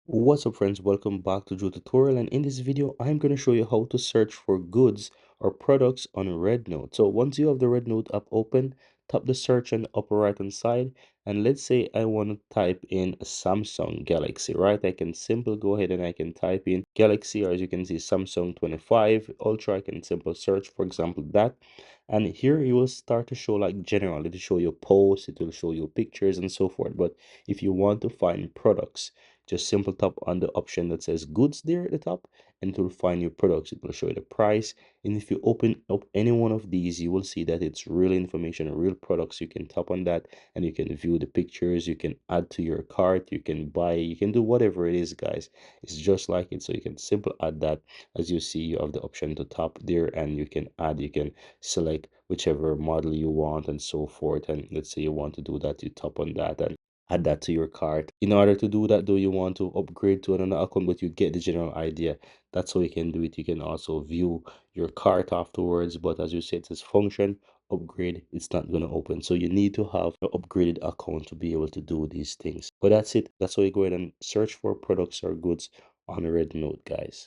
What's up friends, welcome back to Joe Tutorial, and in this video I'm going to show you how to search for goods or products on Rednote. So once you have the Rednote app open, tap the search on the upper right hand side, and let's say I want to type in a Samsung Galaxy, right? I can simply go ahead and I can type in Galaxy, or as you can see Samsung 25 Ultra. I can simply search for example that, and here it will start to show like general. It will show you posts, it will show you pictures and so forth. But if you want to find products, just simple tap on the option that says goods there at the top, and it will find your products. It will show you the price, and if you open up any one of these, you will see that it's real information, real products. You can tap on that and you can view the pictures, you can add to your cart, you can buy, you can do whatever it is, guys. It's just like it. So you can simply add that. As you see, you have the option to tap there and you can add, you can select whichever model you want and so forth. And let's say you want to do that, you tap on that and add that to your cart. In order to do that, though, you want to upgrade to another account, but you get the general idea. That's how you can do it. You can also view your cart afterwards, but as you said, it says function upgrade, it's not going to open. So you need to have an upgraded account to be able to do these things. But that's it. That's how you go ahead and search for products or goods on Rednote, guys.